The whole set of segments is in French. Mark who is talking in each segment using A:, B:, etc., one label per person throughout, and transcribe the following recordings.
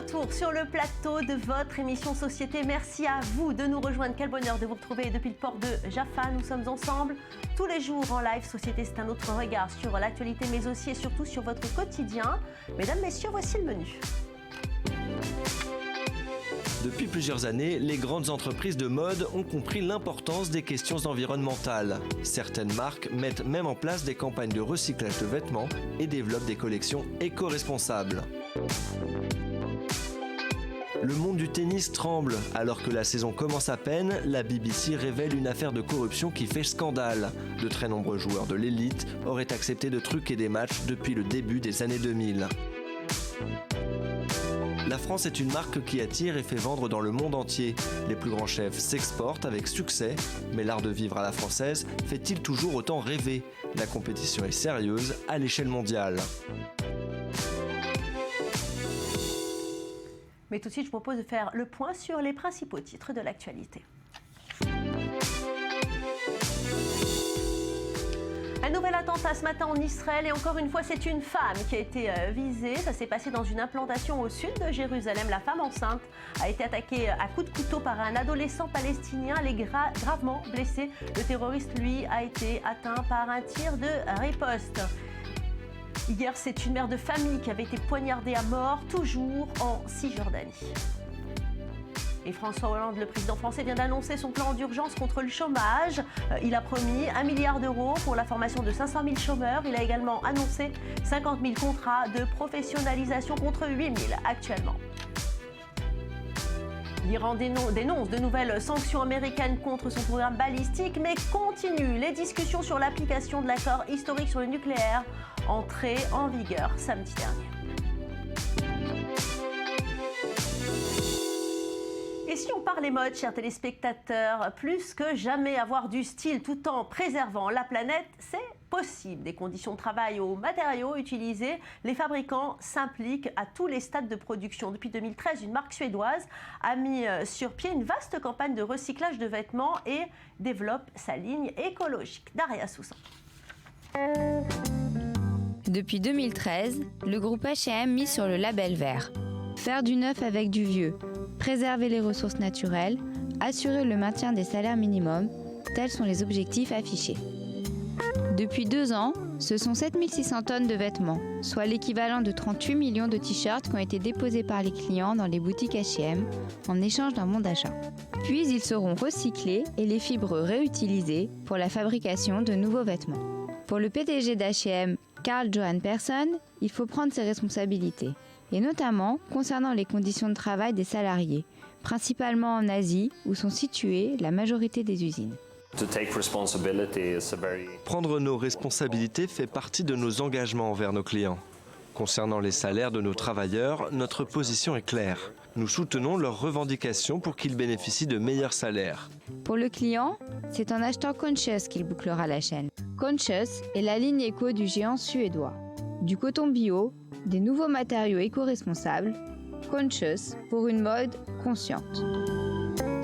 A: retour sur le plateau de votre émission Société. Merci à vous de nous rejoindre. Quel bonheur de vous retrouver depuis le port de Jaffa. Nous sommes ensemble tous les jours en live. Société, c'est un autre regard sur l'actualité, mais aussi et surtout sur votre quotidien. Mesdames, messieurs, voici le menu.
B: Depuis plusieurs années, les grandes entreprises de mode ont compris l'importance des questions environnementales. Certaines marques mettent même en place des campagnes de recyclage de vêtements et développent des collections éco-responsables. Le monde du tennis tremble. Alors que la saison commence à peine, la BBC révèle une affaire de corruption qui fait scandale. De très nombreux joueurs de l'élite auraient accepté de truquer des matchs depuis le début des années 2000. La France est une marque qui attire et fait vendre dans le monde entier. Les plus grands chefs s'exportent avec succès, mais l'art de vivre à la française fait-il toujours autant rêver? La compétition est sérieuse à l'échelle mondiale.
A: Mais tout de suite, je propose de faire le point sur les principaux titres de l'actualité. Un nouvel attentat ce matin en Israël et encore une fois, c'est une femme qui a été visée. Ça s'est passé dans une implantation au sud de Jérusalem. La femme enceinte a été attaquée à coups de couteau par un adolescent palestinien. Elle est gravement blessée. Le terroriste, lui, a été atteint par un tir de riposte. Hier, c'est une mère de famille qui avait été poignardée à mort, toujours en Cisjordanie. Et François Hollande, le président français, vient d'annoncer son plan d'urgence contre le chômage. Il a promis 1 milliard d'euros pour la formation de 500 000 chômeurs. Il a également annoncé 50 000 contrats de professionnalisation contre 8 000 actuellement. L'Iran dénonce de nouvelles sanctions américaines contre son programme balistique, mais continue les discussions sur l'application de l'accord historique sur le nucléaire, entré en vigueur samedi dernier. Et si on parlait mode, chers téléspectateurs, plus que jamais avoir du style tout en préservant la planète, c'est possible. Des conditions de travail aux matériaux utilisés, les fabricants s'impliquent à tous les stades de production. Depuis 2013, une marque suédoise a mis sur pied une vaste campagne de recyclage de vêtements et développe sa ligne écologique. Daria Soussan.
C: Depuis 2013, le groupe H&M mise sur le label vert. Faire du neuf avec du vieux, préserver les ressources naturelles, assurer le maintien des salaires minimums, tels sont les objectifs affichés. Depuis 2 ans, ce sont 7600 tonnes de vêtements, soit l'équivalent de 38 millions de t-shirts qui ont été déposés par les clients dans les boutiques H&M en échange d'un bon d'achat. Puis ils seront recyclés et les fibres réutilisées pour la fabrication de nouveaux vêtements. Pour le PDG d'H&M, Karl Johan Persson, il faut prendre ses responsabilités, et notamment concernant les conditions de travail des salariés, principalement en Asie où sont situées la majorité des usines.
B: Prendre nos responsabilités fait partie de nos engagements envers nos clients. Concernant les salaires de nos travailleurs, notre position est claire. Nous soutenons leurs revendications pour qu'ils bénéficient de meilleurs salaires.
C: Pour le client, c'est en achetant Conscious qu'il bouclera la chaîne. Conscious est la ligne éco du géant suédois. Du coton bio, des nouveaux matériaux éco-responsables, Conscious pour une mode consciente.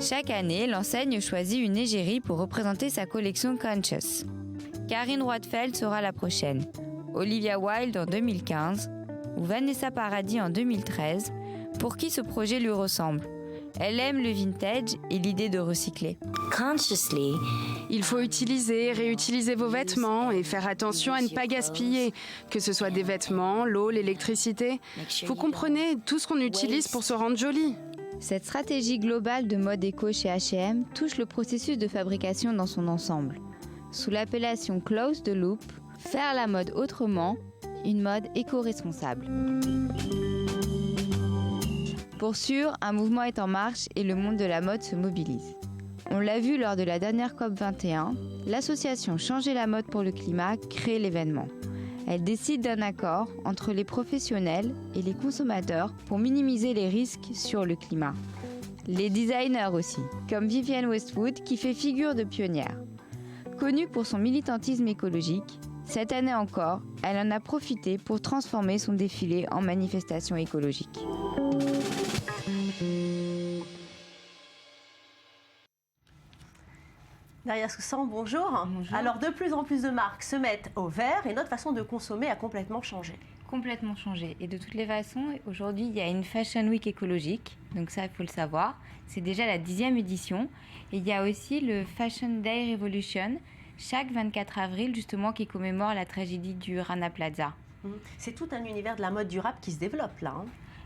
C: Chaque année, l'enseigne choisit une égérie pour représenter sa collection Conscious. Karine Roitfeld sera la prochaine, Olivia Wilde en 2015 ou Vanessa Paradis en 2013, pour qui ce projet lui ressemble. Elle aime le vintage et l'idée de recycler.
D: Consciously, il faut utiliser et réutiliser vos vêtements et faire attention à ne pas gaspiller, que ce soit des vêtements, l'eau, l'électricité. Vous comprenez tout ce qu'on utilise pour se rendre joli.
C: Cette stratégie globale de mode éco chez H&M touche le processus de fabrication dans son ensemble. Sous l'appellation Close the Loop, faire la mode autrement, une mode éco-responsable. Pour sûr, un mouvement est en marche et le monde de la mode se mobilise. On l'a vu lors de la dernière COP21, l'association Changer la mode pour le climat crée l'événement. Elle décide d'un accord entre les professionnels et les consommateurs pour minimiser les risques sur le climat. Les designers aussi, comme Vivienne Westwood qui fait figure de pionnière. Connue pour son militantisme écologique, cette année encore, elle en a profité pour transformer son défilé en manifestation écologique.
A: Daria Soussan, bonjour.
C: Bonjour.
A: Alors, de plus en plus de marques se mettent au vert et notre façon de consommer a complètement changé.
C: Complètement changé. Et de toutes les façons, aujourd'hui, il y a une Fashion Week écologique. Donc ça, il faut le savoir. C'est déjà la 10e édition. Et il y a aussi le Fashion Day Revolution, chaque 24 avril, justement, qui commémore la tragédie du Rana Plaza.
A: C'est tout un univers de la mode durable qui se développe là.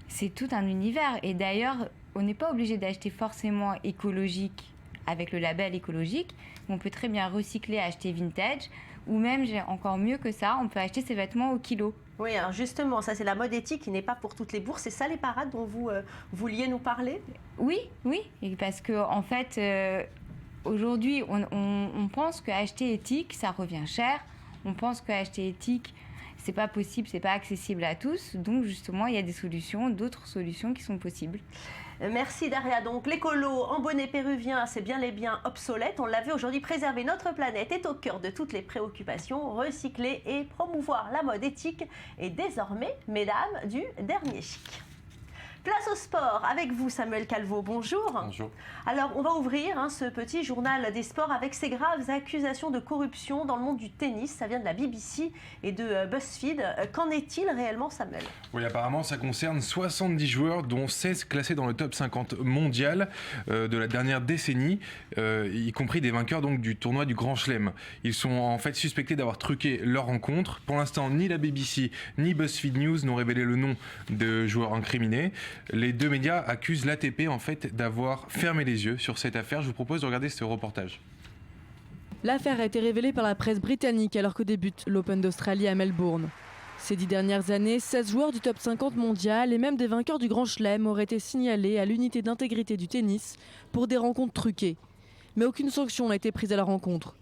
C: C'est tout un univers. Et d'ailleurs, on n'est pas obligé d'acheter forcément écologique avec le label écologique. On peut très bien recycler, acheter vintage. Ou même, encore mieux que ça, on peut acheter ses vêtements au kilo.
A: Oui, alors justement, ça c'est la mode éthique qui n'est pas pour toutes les bourses. C'est ça les parades dont vous vouliez nous parler?
C: Oui, et parce que en fait, aujourd'hui, on pense qu'acheter éthique, ça revient cher. On pense qu'acheter éthique, c'est pas possible, c'est pas accessible à tous. Donc justement, il y a des solutions, d'autres solutions qui sont possibles.
A: Merci Daria. Donc l'écolo en bonnet péruvien, c'est bien les biens obsolètes. On l'a vu aujourd'hui, préserver notre planète est au cœur de toutes les préoccupations. Recycler et promouvoir la mode éthique est désormais, mesdames, du dernier chic. Place au sport avec vous, Samuel Calvo. Bonjour.
E: Bonjour.
A: Alors, on va ouvrir ce petit journal des sports avec ces graves accusations de corruption dans le monde du tennis. Ça vient de la BBC et de BuzzFeed. Qu'en est-il réellement, Samuel?
E: Oui, apparemment, ça concerne 70 joueurs, dont 16 classés dans le top 50 mondial de la dernière décennie, y compris des vainqueurs donc, du tournoi du Grand Chelem. Ils sont en fait suspectés d'avoir truqué leur rencontre. Pour l'instant, ni la BBC ni BuzzFeed News n'ont révélé le nom de joueurs incriminés. Les deux médias accusent l'ATP en fait d'avoir fermé les yeux sur cette affaire. Je vous propose de regarder ce reportage.
F: L'affaire a été révélée par la presse britannique alors que débute l'Open d'Australie à Melbourne. Ces 10 dernières années, 16 joueurs du top 50 mondial et même des vainqueurs du Grand Chelem auraient été signalés à l'unité d'intégrité du tennis pour des rencontres truquées. Mais aucune sanction n'a été prise à la rencontre.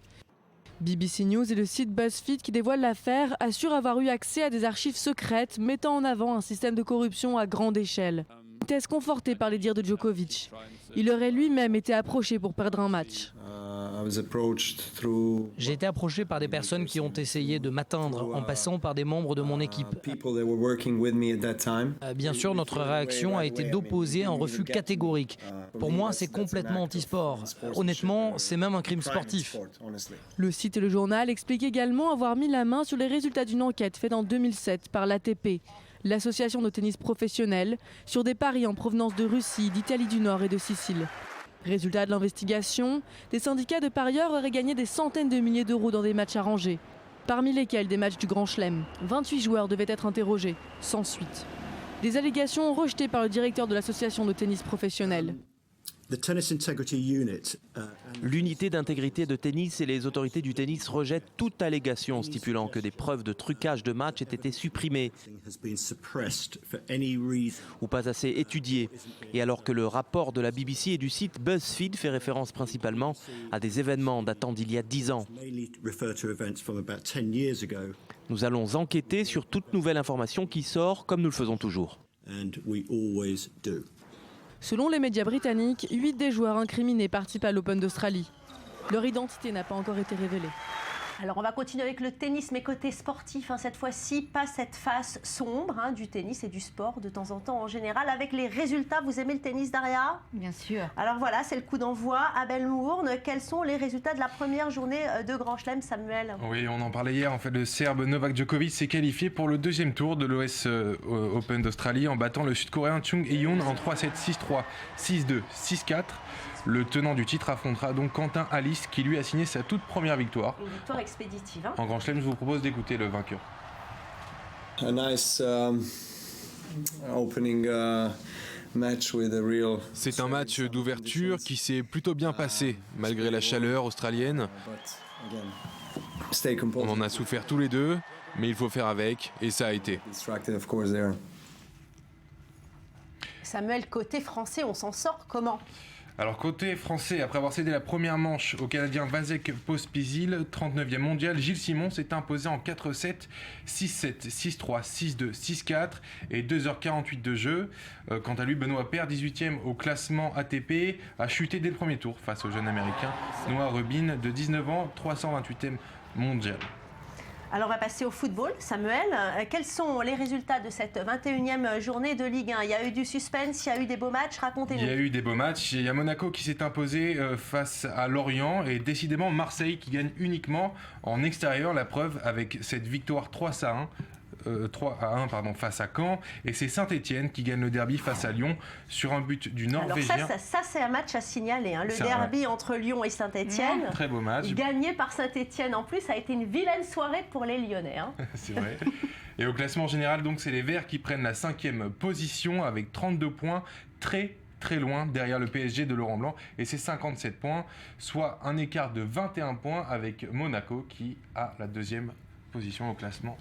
F: BBC News et le site BuzzFeed qui dévoile l'affaire assurent avoir eu accès à des archives secrètes mettant en avant un système de corruption à grande échelle. Une thèse confortée par les dires de Djokovic. Il aurait lui-même été approché pour perdre un match.
G: J'ai été approché par des personnes qui ont essayé de m'atteindre en passant par des membres de mon équipe. Bien sûr, notre réaction a été d'opposer un refus catégorique. Pour moi, c'est complètement anti-sport. Honnêtement, c'est même un crime sportif.
F: Le site et le journal expliquent également avoir mis la main sur les résultats d'une enquête faite en 2007 par l'ATP, l'association de tennis professionnel, sur des paris en provenance de Russie, d'Italie du Nord et de Sicile. Résultat de l'investigation, des syndicats de parieurs auraient gagné des centaines de milliers d'euros dans des matchs arrangés, parmi lesquels des matchs du Grand Chelem. 28 joueurs devaient être interrogés, sans suite. Des allégations rejetées par le directeur de l'association de tennis professionnel.
H: L'unité d'intégrité de tennis et les autorités du tennis rejettent toute allégation stipulant que des preuves de trucage de match aient été supprimées ou pas assez étudiées. Et alors que le rapport de la BBC et du site BuzzFeed fait référence principalement à des événements datant d'il y a 10 ans. Nous allons enquêter sur toute nouvelle information qui sort, comme nous le faisons toujours.
F: Selon les médias britanniques, 8 des joueurs incriminés participent à l'Open d'Australie. Leur identité n'a pas encore été révélée.
A: Alors on va continuer avec le tennis, mais côté sportif, cette fois-ci, pas cette face sombre du tennis et du sport de temps en temps en général. Avec les résultats, vous aimez le tennis, Daria?
C: Bien sûr.
A: Alors voilà, c'est le coup d'envoi à Melbourne. Quels sont les résultats de la première journée de Grand Chelem, Samuel?
E: Oui, on en parlait hier. En fait, le Serbe Novak Djokovic s'est qualifié pour le deuxième tour de l'OS Open d'Australie en battant le Sud-Coréen Chung Hye-yoon en 3-7, 6-3, 6-2, 6-4. Le tenant du titre affrontera donc Quentin Halys qui lui a signé sa toute première victoire.
A: Une victoire expéditive.
E: En Grand Chelem, je vous propose d'écouter le vainqueur.
I: C'est un match d'ouverture qui s'est plutôt bien passé, malgré la chaleur australienne. On en a souffert tous les deux, mais il faut faire avec, et ça a été.
A: Samuel, côté français, on s'en sort comment?
E: Alors côté français, après avoir cédé la première manche au Canadien Vasek Pospisil, 39e mondial, Gilles Simon s'est imposé en 4-7, 6-7, 6-3, 6-2, 6-4 et 2h48 de jeu. Quant à lui, Benoît Paire, 18e au classement ATP, a chuté dès le premier tour face au jeune américain Noah Rubin de 19 ans, 328e mondial.
A: Alors on va passer au football. Samuel, quels sont les résultats de cette 21e journée de Ligue 1 ? Il y a eu du suspense, il y a eu des beaux matchs, racontez-nous.
E: Il y a eu des beaux matchs. Il y a Monaco qui s'est imposé face à Lorient et décidément Marseille qui gagne uniquement en extérieur. La preuve avec cette victoire 3-1 face à Caen, et c'est Saint-Etienne qui gagne le derby face à Lyon sur un but du Norvégien.
A: Alors ça c'est un match à signaler, hein. Le derby entre Lyon et Saint-Etienne.
E: Très beau match.
A: Gagné par Saint-Etienne en plus, ça a été une vilaine soirée pour les Lyonnais. Hein.
E: C'est vrai. Et au classement général, donc, c'est les Verts qui prennent la 5e position avec 32 points, très loin derrière le PSG de Laurent Blanc, et c'est 57 points, soit un écart de 21 points avec Monaco qui a la 2e position au classement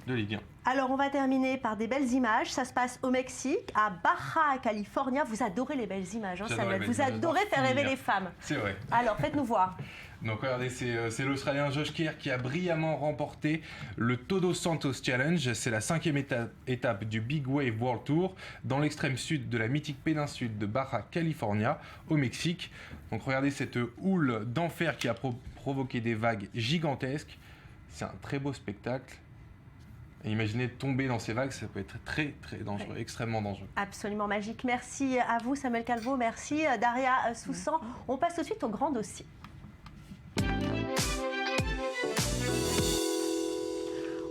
E: de Ligue 1.
A: Alors on va terminer par des belles images. Ça se passe au Mexique, à Baja California. Vous adorez les belles images, hein, Samuel. Vous adorez faire rêver les femmes.
E: C'est vrai.
A: Alors faites-nous voir.
E: Donc regardez, c'est l'Australien Josh Kerr qui a brillamment remporté le Todos Santos Challenge. C'est la 5e étape du Big Wave World Tour dans l'extrême sud de la mythique péninsule de Baja California au Mexique. Donc regardez cette houle d'enfer qui a provoqué des vagues gigantesques. C'est un très beau spectacle. Et imaginez tomber dans ces vagues, ça peut être très dangereux, extrêmement dangereux.
A: Absolument magique. Merci à vous Samuel Calvo, merci Daria Soussan. On passe tout de suite au grand dossier.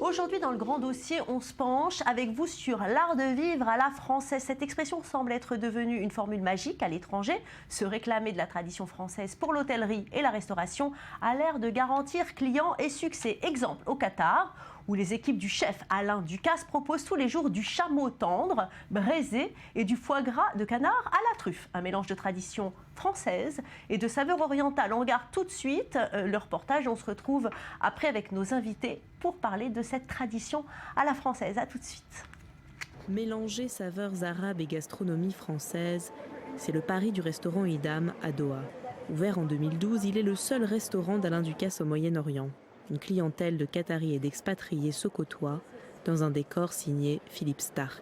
A: Aujourd'hui, dans le grand dossier, on se penche avec vous sur l'art de vivre à la française. Cette expression semble être devenue une formule magique à l'étranger. Se réclamer de la tradition française pour l'hôtellerie et la restauration a l'air de garantir clients et succès. Exemple au Qatar, où les équipes du chef Alain Ducasse proposent tous les jours du chameau tendre, braisé et du foie gras de canard à la truffe. Un mélange de tradition française et de saveurs orientales. On regarde tout de suite le reportage. On se retrouve après avec nos invités pour parler de cette tradition à la française. À tout de suite.
J: Mélanger saveurs arabes et gastronomie française, c'est le pari du restaurant Idam à Doha. Ouvert en 2012, il est le seul restaurant d'Alain Ducasse au Moyen-Orient. Une clientèle de Qataris et d'expatriés se côtoie dans un décor signé Philippe Stark.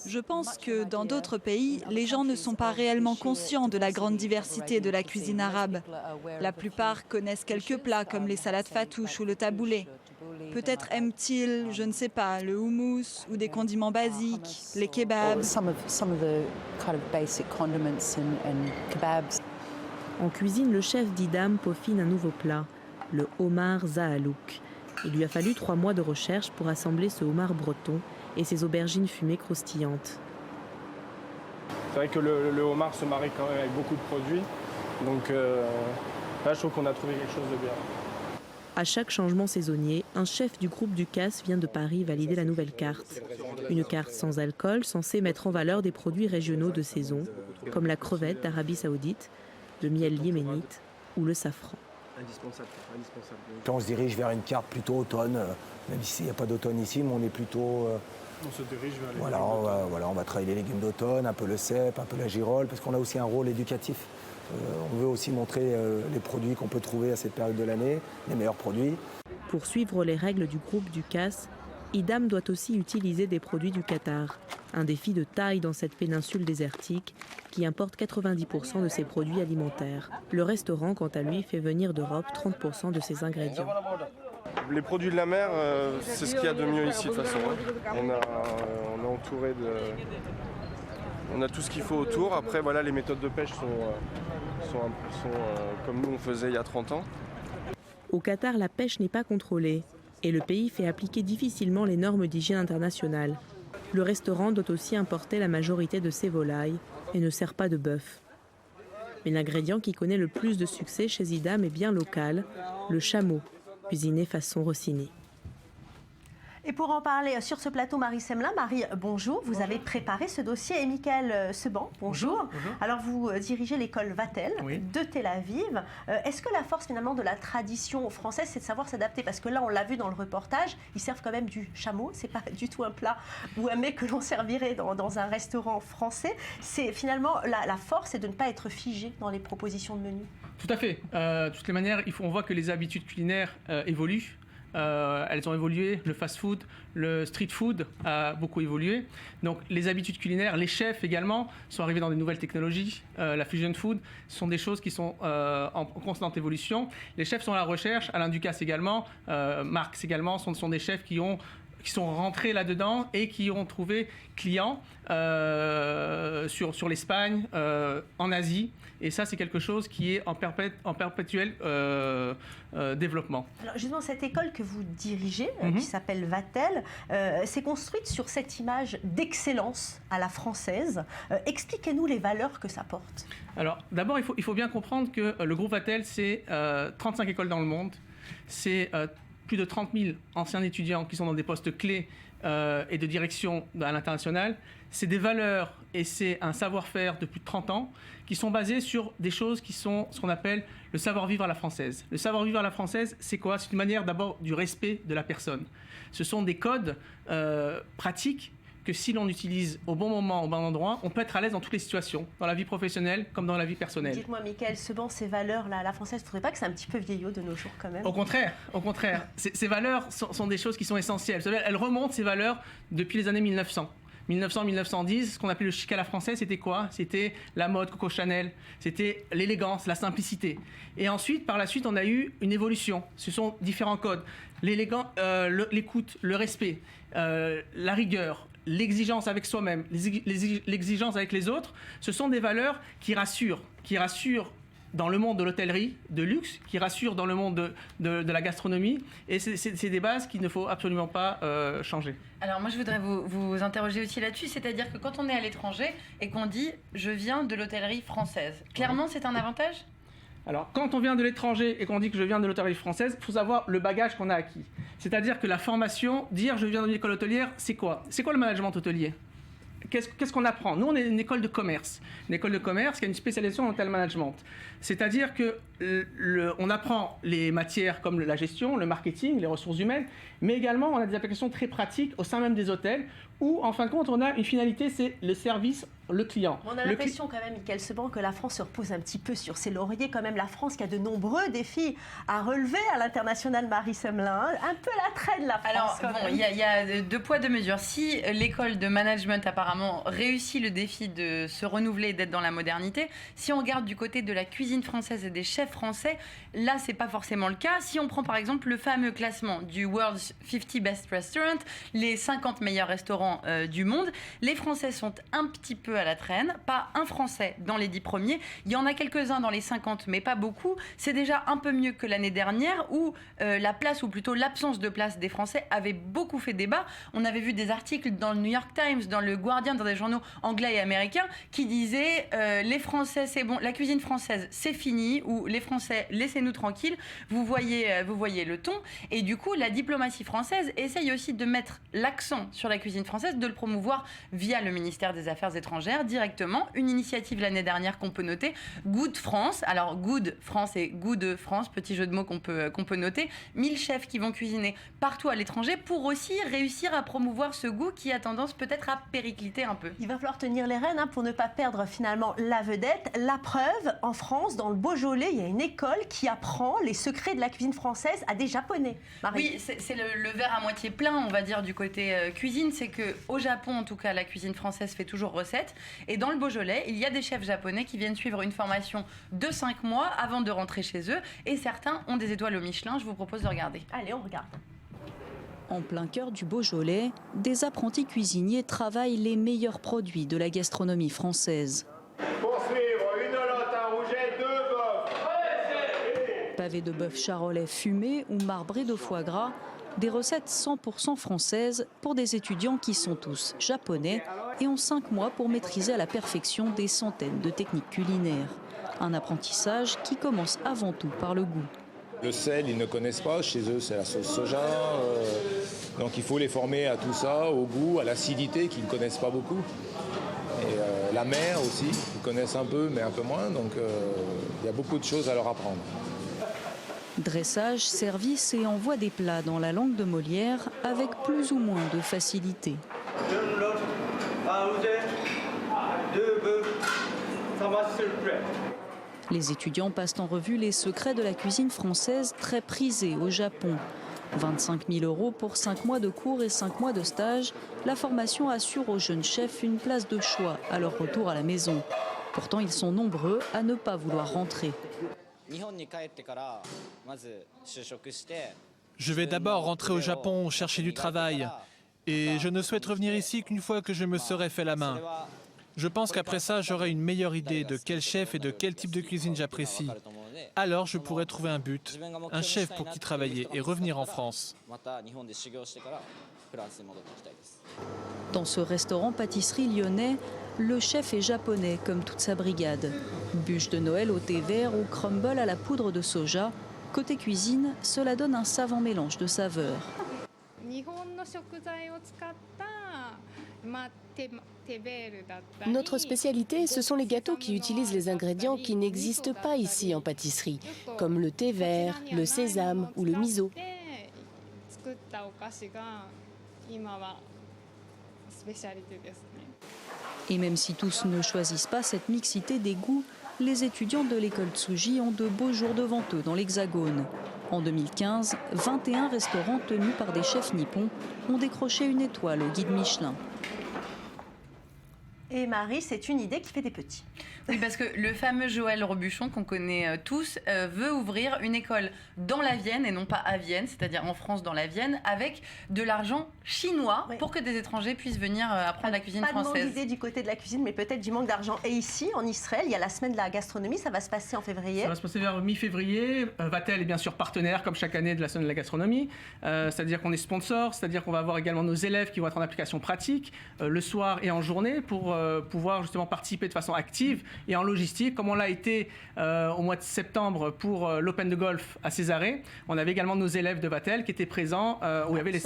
K: Je pense que dans d'autres pays, les gens ne sont pas réellement conscients de la grande diversité de la cuisine arabe. La plupart connaissent quelques plats comme les salades fatouches ou le taboulé. Peut-être aiment-ils, je ne sais pas, le houmous ou des condiments basiques, les kebabs.
J: En cuisine, le chef d'Idam peaufine un nouveau plat, le homard zahalouk. Il lui a fallu 3 mois de recherche pour assembler ce homard breton et ses aubergines fumées croustillantes.
L: C'est vrai que le homard se marie quand même avec beaucoup de produits, donc là je trouve qu'on a trouvé quelque chose de bien.
J: À chaque changement saisonnier, un chef du groupe Ducasse vient de Paris valider la nouvelle carte. Une carte sans alcool censée mettre en valeur des produits régionaux de saison, comme la crevette d'Arabie Saoudite, le miel yéménite ou le safran.
M: Indispensable. Quand on se dirige vers une carte plutôt automne, même s'il n'y a pas d'automne ici, mais on est plutôt...
L: on se dirige vers les
M: légumes on va travailler les légumes d'automne, un peu le cèpe, un peu la girole, parce qu'on a aussi un rôle éducatif. On veut aussi montrer les produits qu'on peut trouver à cette période de l'année, les meilleurs produits.
J: Pour suivre les règles du groupe Ducasse, Idam doit aussi utiliser des produits du Qatar. Un défi de taille dans cette péninsule désertique qui importe 90% de ses produits alimentaires. Le restaurant, quant à lui, fait venir d'Europe 30% de ses ingrédients.
L: Les produits de la mer, c'est ce qu'il y a de mieux ici de toute façon. On est entouré de... On a tout ce qu'il faut autour. Après, voilà, les méthodes de pêche sont comme nous on faisait il y a 30 ans.
J: Au Qatar, la pêche n'est pas contrôlée et le pays fait appliquer difficilement les normes d'hygiène internationale. Le restaurant doit aussi importer la majorité de ses volailles et ne sert pas de bœuf. Mais l'ingrédient qui connaît le plus de succès chez Idam est bien local, le chameau, cuisiné façon Rossini.
A: Et pour en parler sur ce plateau, Marie Semelin. Marie, bonjour. Vous avez préparé ce dossier. Et Mickaël Seban, bonjour. Alors, vous dirigez l'école Vatel de Tel Aviv. Est-ce que la force, finalement, de la tradition française, c'est de savoir s'adapter? Parce que là, on l'a vu dans le reportage, ils servent quand même du chameau. C'est pas du tout un plat ou un mets que l'on servirait dans un restaurant français. C'est finalement, la force, c'est de ne pas être figé dans les propositions de menu.
N: Tout à fait. De toutes les manières, on voit que les habitudes culinaires évoluent. elles ont évolué, le fast-food, le street-food a beaucoup évolué. Donc les habitudes culinaires, les chefs également sont arrivés dans des nouvelles technologies. La fusion food sont des choses qui sont en constante évolution. Les chefs sont à la recherche, Alain Ducasse également, Marx également, sont des chefs qui sont rentrés là-dedans et qui ont trouvé clients sur l'Espagne, en Asie. Et ça, c'est quelque chose qui est en perpétuel développement.
A: Alors justement, cette école que vous dirigez, qui s'appelle Vatel, s'est construite sur cette image d'excellence à la française. Expliquez-nous les valeurs que ça porte. Alors
N: d'abord, il faut bien comprendre que le groupe Vatel, c'est 35 écoles dans le monde. C'est plus de 30 000 anciens étudiants qui sont dans des postes clés et de direction à l'international. C'est des valeurs et c'est un savoir-faire de plus de 30 ans qui sont basés sur des choses qui sont ce qu'on appelle le savoir-vivre à la française. Le savoir-vivre à la française, c'est quoi? C'est une manière d'abord du respect de la personne. Ce sont des codes pratiques que si l'on utilise au bon moment, au bon endroit, on peut être à l'aise dans toutes les situations, dans la vie professionnelle comme dans la vie personnelle.
A: Dites-moi, Michael Seban, ces valeurs-là, la française, vous ne trouvez pas que c'est un petit peu vieillot de nos jours quand même?
N: Au contraire. Ces valeurs sont des choses qui sont essentielles. Vous savez, elles remontent, ces valeurs, depuis les années 1900. 1900-1910, ce qu'on appelait le chic à la française, c'était quoi? C'était la mode Coco Chanel, c'était l'élégance, la simplicité. Et ensuite, par la suite, on a eu une évolution. Ce sont différents codes. L'écoute, le respect, la rigueur, l'exigence avec soi-même, l'exigence avec les autres, ce sont des valeurs qui rassurent dans le monde de l'hôtellerie de luxe, qui rassurent dans le monde de la gastronomie. Et c'est des bases qu'il ne faut absolument pas changer.
O: Alors moi, je voudrais vous interroger aussi là-dessus, c'est-à-dire que quand on est à l'étranger et qu'on dit « je viens de l'hôtellerie française », clairement, c'est un avantage ?
N: Alors, quand on vient de l'étranger et qu'on dit que je viens de l'hôtellerie française, il faut savoir le bagage qu'on a acquis. C'est-à-dire que la formation, dire je viens d'une école hôtelière, c'est quoi? C'est quoi le management hôtelier? Qu'est-ce qu'on apprend? Nous, on est une école de commerce. Une école de commerce qui a une spécialisation en hotel management. C'est-à-dire qu'on apprend les matières comme la gestion, le marketing, les ressources humaines, mais également on a des applications très pratiques au sein même des hôtels où, en fin de compte, on a une finalité, c'est le service, le client.
A: On a l'impression quand même, Michael Seban, que la France se repose un petit peu sur ses lauriers. Quand même, la France qui a de nombreux défis à relever à l'international, Marie Semelin. Un peu la traîne, la France.
O: Alors, bon, il y a deux poids, deux mesures. Si l'école de management, apparemment, réussit le défi de se renouveler et d'être dans la modernité, si on regarde du côté de la cuisine française et des chefs français, là, c'est pas forcément le cas. Si on prend, par exemple, le fameux classement du World's 50 Best Restaurants, les 50 meilleurs restaurants du monde, les Français sont un petit peu à la traîne, pas un Français dans les 10 premiers. Il y en a quelques-uns dans les 50, mais pas beaucoup. C'est déjà un peu mieux que l'année dernière où la place, ou plutôt l'absence de place des Français avait beaucoup fait débat. On avait vu des articles dans le New York Times, dans le Guardian, dans des journaux anglais et américains qui disaient les Français, c'est bon, la cuisine française, c'est fini, ou les Français, laissez-nous tranquilles. Vous voyez le ton. Et du coup, la diplomatie française essaye aussi de mettre l'accent sur la cuisine française, de le promouvoir via le ministère des Affaires étrangères directement. Une initiative l'année dernière qu'on peut noter, Good France. Alors Good France et Good France, petit jeu de mots qu'on peut noter. 1000 chefs qui vont cuisiner partout à l'étranger pour aussi réussir à promouvoir ce goût qui a tendance peut-être à péricliter un peu.
A: Il va falloir tenir les rênes pour ne pas perdre finalement la vedette. La preuve, en France, dans le Beaujolais, il y a une école qui apprend les secrets de la cuisine française à des Japonais. Marie.
O: Oui, c'est le verre à moitié plein, on va dire, du côté cuisine. C'est qu'au Japon, en tout cas, la cuisine française fait toujours recette. Et dans le Beaujolais, il y a des chefs japonais qui viennent suivre une formation de 5 mois avant de rentrer chez eux. Et certains ont des étoiles au Michelin. Je vous propose de regarder.
A: Allez, on regarde.
P: En plein cœur du Beaujolais, des apprentis cuisiniers travaillent les meilleurs produits de la gastronomie française.
Q: Pour suivre, une lotte, un rouget, 2 bœufs.
P: Pavés de bœuf charolais fumé ou marbrés de foie gras, des recettes 100% françaises pour des étudiants qui sont tous japonais et ont 5 mois pour maîtriser à la perfection des centaines de techniques culinaires. Un apprentissage qui commence avant tout par le goût.
R: Le sel, ils ne connaissent pas. Chez eux, c'est la sauce soja. Donc il faut les former à tout ça, au goût, à l'acidité qu'ils ne connaissent pas beaucoup. Et la mer aussi, ils connaissent un peu, mais un peu moins. Donc il y a beaucoup de choses à leur apprendre.
P: Dressage, service et envoi des plats dans la langue de Molière avec plus ou moins de facilité.
Q: Une lotte, un rouget, 2 bœufs. Ça va sur le prêt.
P: Les étudiants passent en revue les secrets de la cuisine française très prisée au Japon. 25 000 € pour 5 mois de cours et 5 mois de stage, la formation assure aux jeunes chefs une place de choix à leur retour à la maison. Pourtant, ils sont nombreux à ne pas vouloir rentrer.
S: Je vais d'abord rentrer au Japon chercher du travail. Et je ne souhaite revenir ici qu'une fois que je me serai fait la main. Je pense qu'après ça, j'aurai une meilleure idée de quel chef et de quel type de cuisine j'apprécie. Alors je pourrai trouver un but, un chef pour qui travailler et revenir en France.
P: Dans ce restaurant pâtisserie lyonnais, le chef est japonais comme toute sa brigade. Bûche de Noël au thé vert ou crumble à la poudre de soja. Côté cuisine, cela donne un savant mélange de saveurs.
T: Notre spécialité, ce sont les gâteaux qui utilisent les ingrédients qui n'existent pas ici en pâtisserie, comme le thé vert, le sésame ou le miso.
P: Et même si tous ne choisissent pas cette mixité des goûts, les étudiants de l'école Tsuji ont de beaux jours devant eux dans l'Hexagone. En 2015, 21 restaurants tenus par des chefs nippons ont décroché une étoile au guide Michelin.
A: Et Marie, c'est une idée qui fait des petits.
O: Oui, parce que le fameux Joël Robuchon, qu'on connaît tous, veut ouvrir une école dans la Vienne, et non pas à Vienne, c'est-à-dire en France dans la Vienne, avec de l'argent chinois pour que des étrangers puissent venir apprendre la cuisine française.
A: Pas de manque d'idées du côté de la cuisine, mais peut-être du manque d'argent. Et ici, en Israël, il y a la semaine de la gastronomie, ça va se passer en février.
N: Ça va se passer vers mi-février. Vatel est bien sûr partenaire, comme chaque année, de la semaine de la gastronomie. C'est-à-dire qu'on est sponsor, c'est-à-dire qu'on va avoir également nos élèves qui vont être en application pratique, le soir et en journée, pour pouvoir justement participer de façon active et en logistique, comme on l'a été au mois de septembre pour l'Open de golf à Césarée. On avait également nos élèves de Vatel qui étaient présents, où il y avait
A: les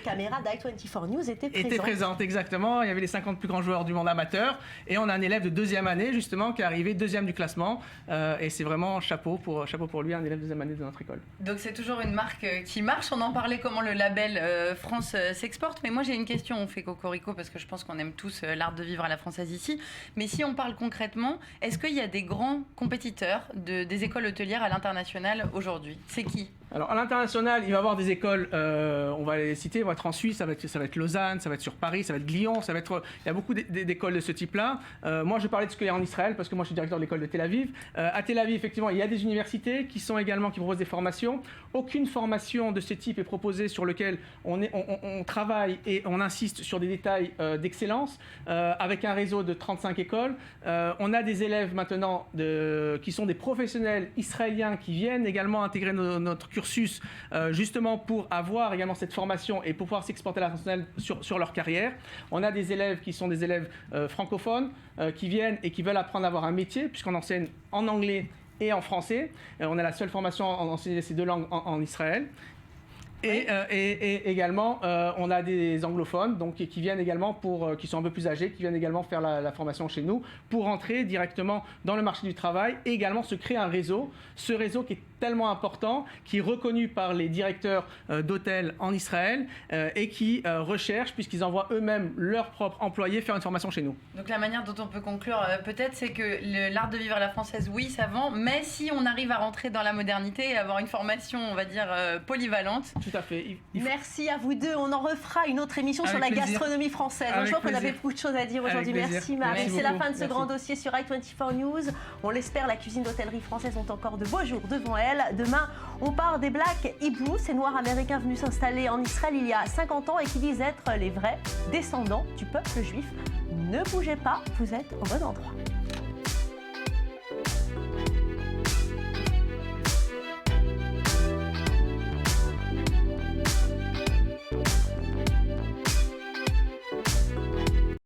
A: caméras d'i24 News étaient présentes.
N: Étaient présentes, exactement. Il y avait les 50 plus grands joueurs du monde amateur. Et on a un élève de deuxième année, justement, qui est arrivé deuxième du classement. Et c'est vraiment chapeau pour lui, un élève de deuxième année de notre école.
O: Donc c'est toujours une marque qui marche. On en parlait comment le label France s'exporte. Mais moi j'ai une question, on fait cocorico parce que je pense qu'on aime tous l'art de vivre à la française ici. Mais si on parle concrètement, est-ce qu'il y a des grands compétiteurs des écoles hôtelières à l'international aujourd'hui? C'est qui?
N: Alors à l'international, il va y avoir des écoles, on va les citer, vont être en Suisse, ça va être Lausanne, ça va être sur Paris, ça va être Lyon, il y a beaucoup d'écoles de ce type-là. Moi je parlais de ce qu'il y a en Israël parce que moi je suis directeur de l'école de Tel Aviv. À Tel Aviv, effectivement, il y a des universités qui proposent des formations. Aucune formation de ce type est proposée sur lequel on travaille et on insiste sur des détails d'excellence avec un réseau de 35 écoles. On a des élèves maintenant qui sont des professionnels israéliens qui viennent également intégrer notre cursus justement pour avoir également cette formation et pour pouvoir s'exporter à l'international sur leur carrière. On a des élèves qui sont des élèves francophones qui viennent et qui veulent apprendre à avoir un métier puisqu'on enseigne en anglais et en français. On a la seule formation à enseigner ces deux langues en Israël. Et également, on a des anglophones donc, qui viennent également qui sont un peu plus âgés, qui viennent également faire la formation chez nous pour entrer directement dans le marché du travail et également se créer un réseau. Ce réseau qui est tellement important, qui est reconnu par les directeurs d'hôtels en Israël et qui recherchent, puisqu'ils envoient eux-mêmes leurs propres employés faire une formation chez nous.
O: Donc la manière dont on peut conclure peut-être, c'est que l'art de vivre à la française, oui, ça vend, mais si on arrive à rentrer dans la modernité et avoir une formation, on va dire, polyvalente.
N: Tout à fait.
A: Merci à vous deux. On en refera une autre émission sur la gastronomie française. Je vois qu'on avait beaucoup de choses à dire aujourd'hui. Merci Marie. C'est la fin de ce grand dossier sur i24 News. On l'espère, la cuisine d'hôtellerie française ont encore de beaux jours devant elle. Demain, on part des Black Hebrews, ces Noirs américains venus s'installer en Israël il y a 50 ans et qui disent être les vrais descendants du peuple juif. Ne bougez pas, vous êtes au bon endroit.